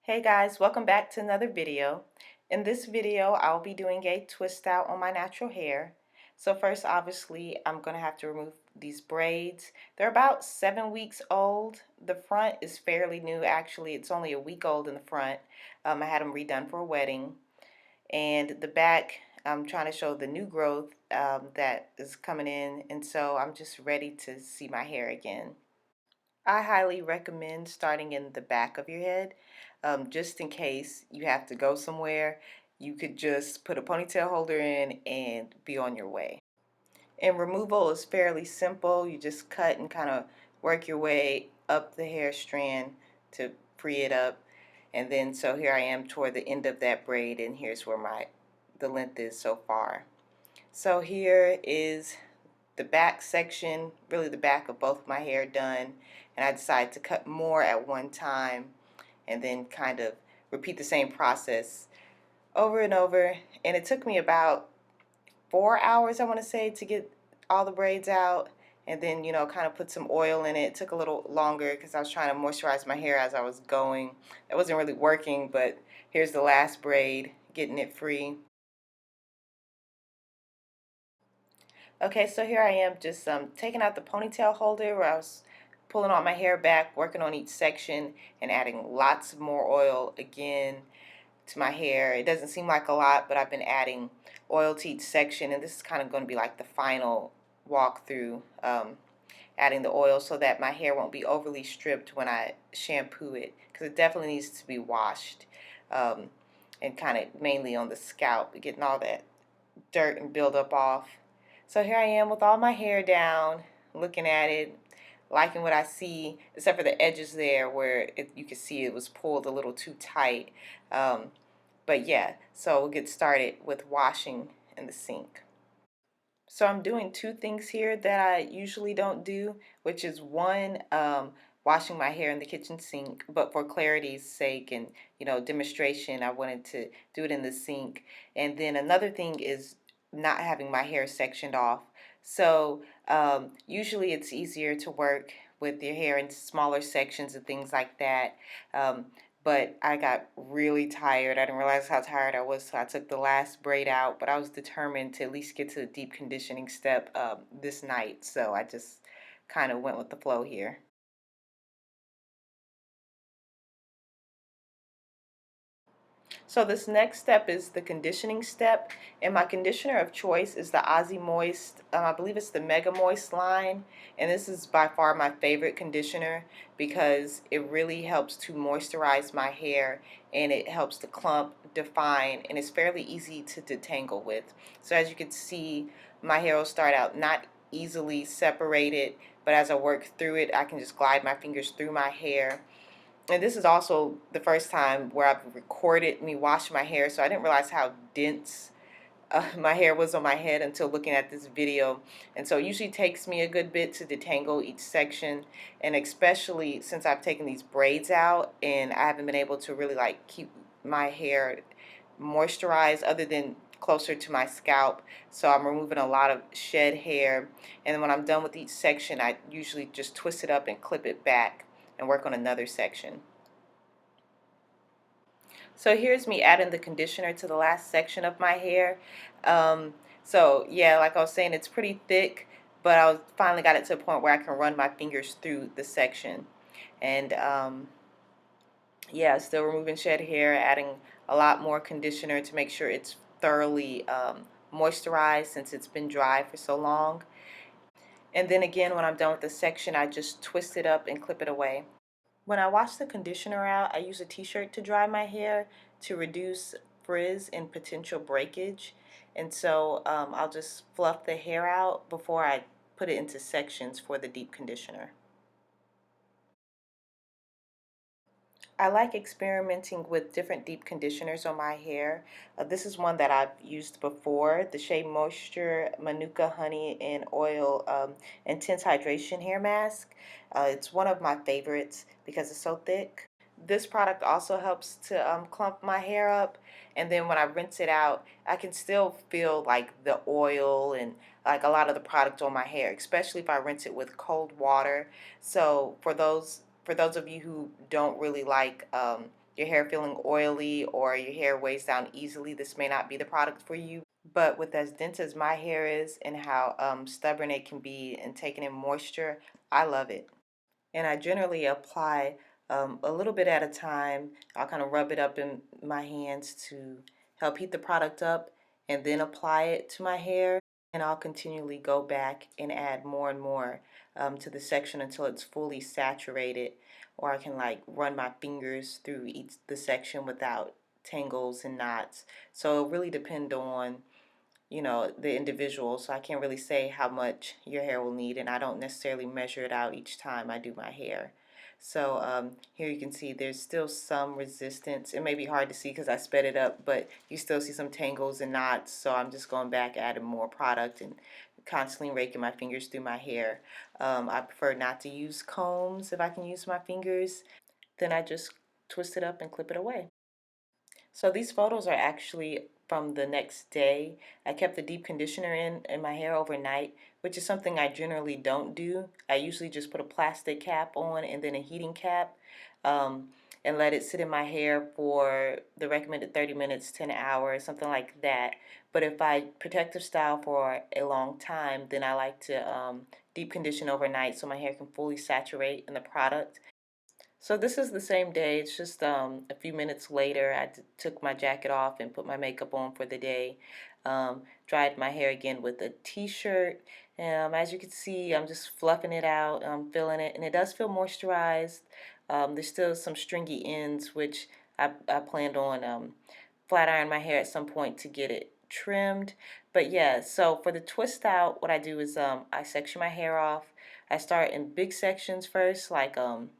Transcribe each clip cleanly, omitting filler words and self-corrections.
Hey guys, welcome back to another video. In this video, I'll be doing a twist out on my natural hair. So first, obviously, I'm going to have to remove these braids. They're about 7 weeks old. The front is fairly new, actually. It's only a week old in the front. I had them redone for a wedding. And the back, I'm trying to show the new growth that is coming in. And so I'm just ready to see my hair again. I highly recommend starting in the back of your head, just in case you have to go somewhere. You could just put a ponytail holder in and be on your way. And removal is fairly simple. You just cut and kind of work your way up the hair strand to free it up. And then so here I am toward the end of that braid, and here's where the length is so far. So here is the back section, really the back of both my hair done, and I decided to cut more at one time and then kind of repeat the same process over and over. And it took me about 4 hours, I want to say, to get all the braids out, and then kind of put some oil in it. It took a little longer because I was trying to moisturize my hair as I was going. That wasn't really working, but here's the last braid, getting it free. Okay, so here I am just taking out the ponytail holder where I was pulling all my hair back, working on each section, and adding lots of more oil again to my hair. It doesn't seem like a lot, but I've been adding oil to each section, and this is kind of going to be like the final walkthrough, adding the oil so that my hair won't be overly stripped when I shampoo it, because it definitely needs to be washed, and kind of mainly on the scalp, getting all that dirt and buildup off. So here I am with all my hair down, looking at it, liking what I see, except for the edges there where you can see it was pulled a little too tight. Um, but yeah, so we'll get started with washing in the sink. So I'm doing two things here that I usually don't do, which is one, washing my hair in the kitchen sink, but for clarity's sake and demonstration, I wanted to do it in the sink. And then another thing is not having my hair sectioned off. So usually it's easier to work with your hair in smaller sections and things like that. Um, but I got really tired. I didn't realize how tired I was, so I took the last braid out. But I was determined to at least get to the deep conditioning step this night, so I just kind of went with the flow here. So this next step is the conditioning step, and my conditioner of choice is the Aussie Moist. I believe it's the Mega Moist line, and this is by far my favorite conditioner because it really helps to moisturize my hair, and it helps to clump, define, and it's fairly easy to detangle with. So as you can see, my hair will start out not easily separated, but as I work through it, I can just glide my fingers through my hair. And this is also the first time where I've recorded me washing my hair, so I didn't realize how dense my hair was on my head until looking at this video. And so it usually takes me a good bit to detangle each section, and especially since I've taken these braids out and I haven't been able to really like keep my hair moisturized other than closer to my scalp. So I'm removing a lot of shed hair, and then when I'm done with each section, I usually just twist it up and clip it back and work on another section. So here's me adding the conditioner to the last section of my hair. So yeah, like I was saying, it's pretty thick, but I finally got it to a point where I can run my fingers through the section. And yeah, still removing shed hair, adding a lot more conditioner to make sure it's thoroughly moisturized since it's been dry for so long. And then again, when I'm done with the section, I just twist it up and clip it away. When I wash the conditioner out, I use a t-shirt to dry my hair to reduce frizz and potential breakage. And so I'll just fluff the hair out before I put it into sections for the deep conditioner. I like experimenting with different deep conditioners on my hair. This is one that I've used before, the Shea Moisture Manuka Honey and Oil Intense Hydration Hair Mask. It's one of my favorites because it's so thick. This product also helps to clump my hair up, and then when I rinse it out, I can still feel like the oil and like a lot of the product on my hair, especially if I rinse it with cold water. So for those of you who don't really like your hair feeling oily or your hair weighs down easily, this may not be the product for you. But with as dense as my hair is and how stubborn it can be in taking in moisture, I love it. And I generally apply a little bit at a time. I'll kind of rub it up in my hands to help heat the product up and then apply it to my hair. And I'll continually go back and add more and more to the section until it's fully saturated, or I can like run my fingers through each the section without tangles and knots. So it really depend on the individual, so I can't really say how much your hair will need, and I don't necessarily measure it out each time I do my hair. So here you can see there's still some resistance. It may be hard to see because I sped it up, but you still see some tangles and knots, so I'm just going back, adding more product and constantly raking my fingers through my hair. I prefer not to use combs if I can use my fingers. Then I just twist it up and clip it away. So these photos are actually from the next day. I kept the deep conditioner in my hair overnight, which is something I generally don't do. I usually just put a plastic cap on and then a heating cap, um, and let it sit in my hair for the recommended 30 minutes to an hour, something like that. But if I protective style for a long time, then I like to deep condition overnight so my hair can fully saturate in the product. So this is the same day. It's just a few minutes later. I took my jacket off and put my makeup on for the day. Dried my hair again with a t-shirt. As you can see, I'm just fluffing it out. I'm feeling it, and it does feel moisturized. There's still some stringy ends, which I planned on flat iron my hair at some point to get it trimmed. But yeah, so for the twist out, what I do is I section my hair off. I start in big sections first, like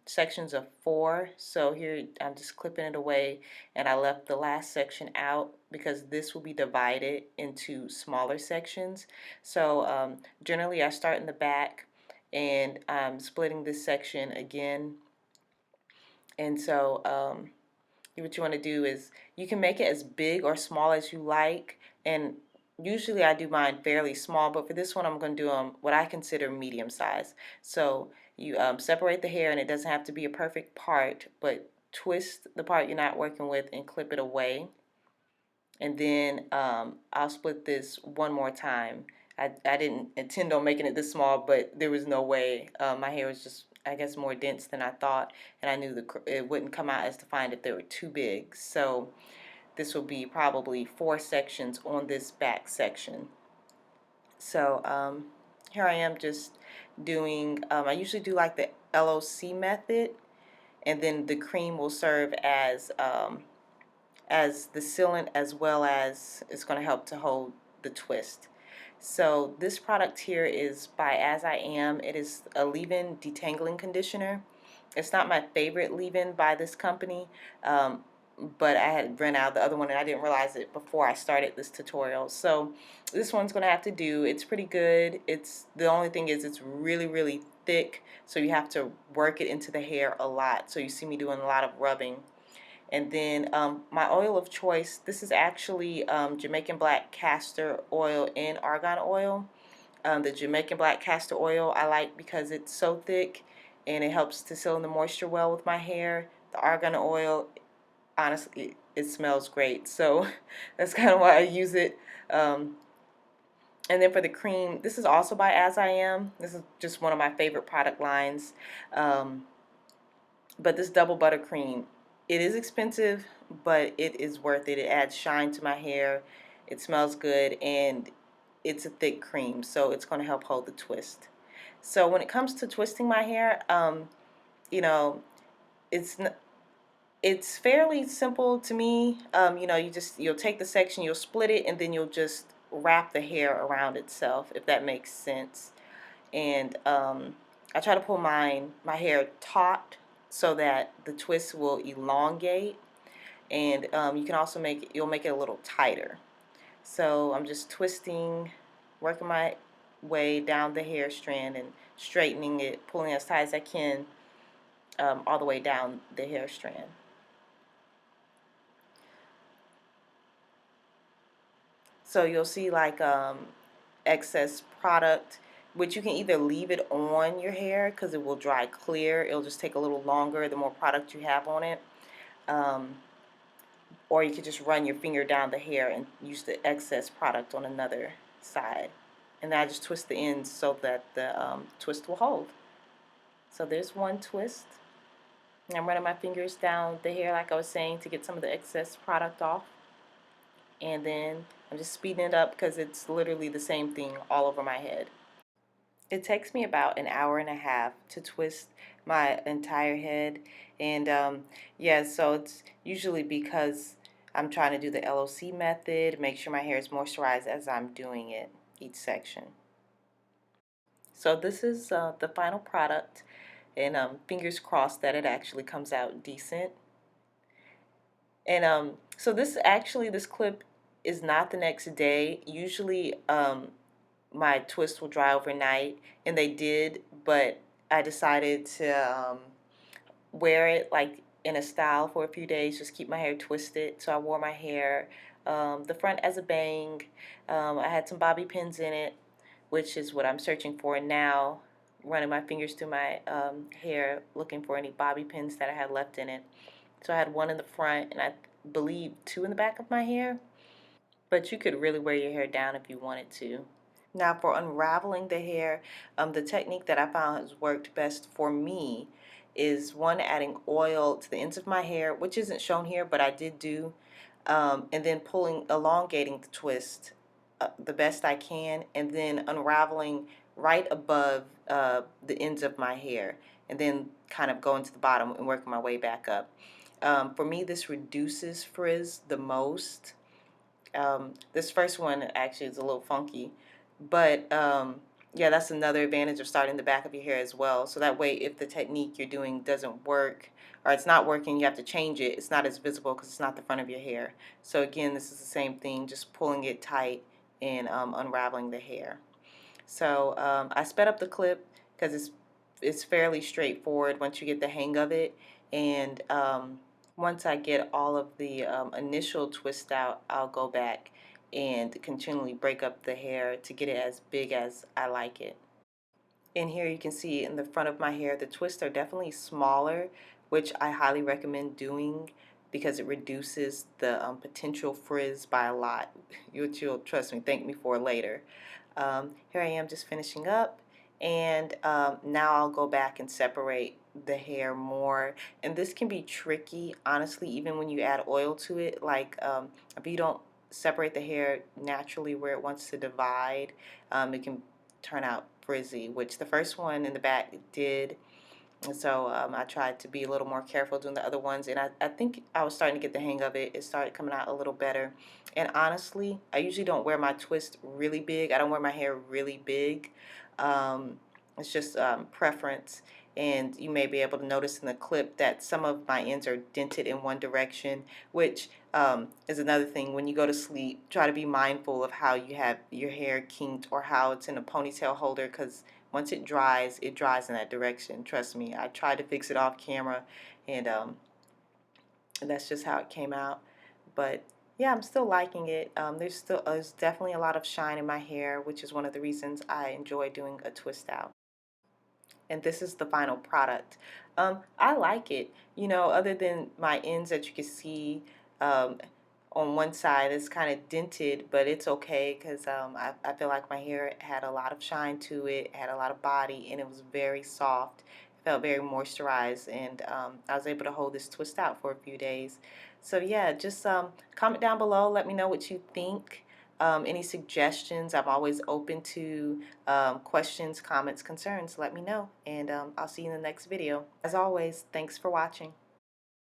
sections of 4. So here I'm just clipping it away, and I left the last section out because this will be divided into smaller sections. So generally I start in the back, and I'm splitting this section again. And so what you want to do is you can make it as big or small as you like, and usually I do mine fairly small, but for this one I'm going to do what I consider medium size. So you separate the hair, and it doesn't have to be a perfect part, but twist the part you're not working with and clip it away. And then I'll split this one more time. I didn't intend on making it this small, but there was no way. My hair was just, I guess, more dense than I thought, and I knew it wouldn't come out as defined if they were too big. So this will be probably 4 sections on this back section. So here I am just doing, I usually do like the LOC method, and then the cream will serve as the sealant, as well as it's going to help to hold the twist. So this product here is by As I Am. It is a leave-in detangling conditioner. It's not my favorite leave-in by this company, but I had run out of the other one and I didn't realize it before I started this tutorial. So this one's going to have to do. It's pretty good. The only thing is it's really thick, so you have to work it into the hair a lot. So you see me doing a lot of rubbing. And then my oil of choice, this is actually Jamaican black castor oil and argan oil. The Jamaican black castor oil I like because it's so thick and it helps to seal in the moisture well with my hair. The argan oil, honestly, it smells great, so that's kind of why I use it. And then for the cream, this is also by As I Am. This is just one of my favorite product lines. But this double buttercream, it is expensive, but it is worth it. It adds shine to my hair. It smells good, and it's a thick cream, so it's going to help hold the twist. So when it comes to twisting my hair, you know, it's it's fairly simple to me. You'll take the section, you'll split it, and then you'll just wrap the hair around itself, if that makes sense. And I try to pull my hair taut so that the twist will elongate, and you can also you'll make it a little tighter. So I'm just twisting, working my way down the hair strand and straightening it, pulling as tight as I can all the way down the hair strand. So you'll see like excess product, which you can either leave it on your hair because it will dry clear. It'll just take a little longer the more product you have on it. Um, or you could just run your finger down the hair and use the excess product on another side. And then I just twist the ends so that the twist will hold. So there's one twist. And I'm running my fingers down the hair like I was saying to get some of the excess product off. And then I'm just speeding it up because it's literally the same thing all over my head. It takes me about an hour and a half to twist my entire head. And yeah, so it's usually because I'm trying to do the LOC method, make sure my hair is moisturized as I'm doing it, each section. So this is the final product, and fingers crossed that it actually comes out decent. And so this clip is not the next day. Usually my twist will dry overnight, and they did, but I decided to wear it like in a style for a few days, just keep my hair twisted. So I wore my hair the front as a bang. I had some bobby pins in it, which is what I'm searching for now, running my fingers through my hair looking for any bobby pins that I had left in it. So I had one in the front and I believe two in the back of my hair, but you could really wear your hair down if you wanted to. Now for unraveling the hair, the technique that I found has worked best for me is one, adding oil to the ends of my hair, which isn't shown here, but I did do, and then elongating the twist the best I can, and then unraveling right above the ends of my hair, and then kind of going to the bottom and working my way back up. For me, this reduces frizz the most. This first one actually is a little funky, but yeah, that's another advantage of starting the back of your hair as well. So that way, if the technique you're doing doesn't work or it's not working, you have to change it. It's not as visible because it's not the front of your hair. So again, this is the same thing, just pulling it tight and unraveling the hair. So I sped up the clip because it's fairly straightforward once you get the hang of it, and once I get all of the initial twist out, I'll go back and continually break up the hair to get it as big as I like it. In here you can see in the front of my hair the twists are definitely smaller, which I highly recommend doing because it reduces the potential frizz by a lot, which you'll, trust me, thank me for later. Here I am just finishing up, and now I'll go back and separate the hair more. And this can be tricky, honestly, even when you add oil to it. Like if you don't separate the hair naturally where it wants to divide, it can turn out frizzy, which the first one in the back did. And so I tried to be a little more careful doing the other ones, and I think I was starting to get the hang of it. It started coming out a little better. And honestly, I usually don't wear my twist really big. I don't wear my hair really big. It's just preference. And you may be able to notice in the clip that some of my ends are dented in one direction, which is another thing. When you go to sleep, try to be mindful of how you have your hair kinked or how it's in a ponytail holder, because once it dries in that direction. Trust me, I tried to fix it off camera, and that's just how it came out. But yeah, I'm still liking it. There's definitely a lot of shine in my hair, which is one of the reasons I enjoy doing a twist out. And this is the final product. I like it. You know, other than my ends that you can see um, on one side, it's kind of dented, but it's okay because I feel like my hair had a lot of shine to it, had a lot of body, and it was very soft. It felt very moisturized, and I was able to hold this twist out for a few days. So yeah, just comment down below. Let me know what you think. Any suggestions? I'm always open to questions, comments, concerns. Let me know, and I'll see you in the next video. As always, thanks for watching.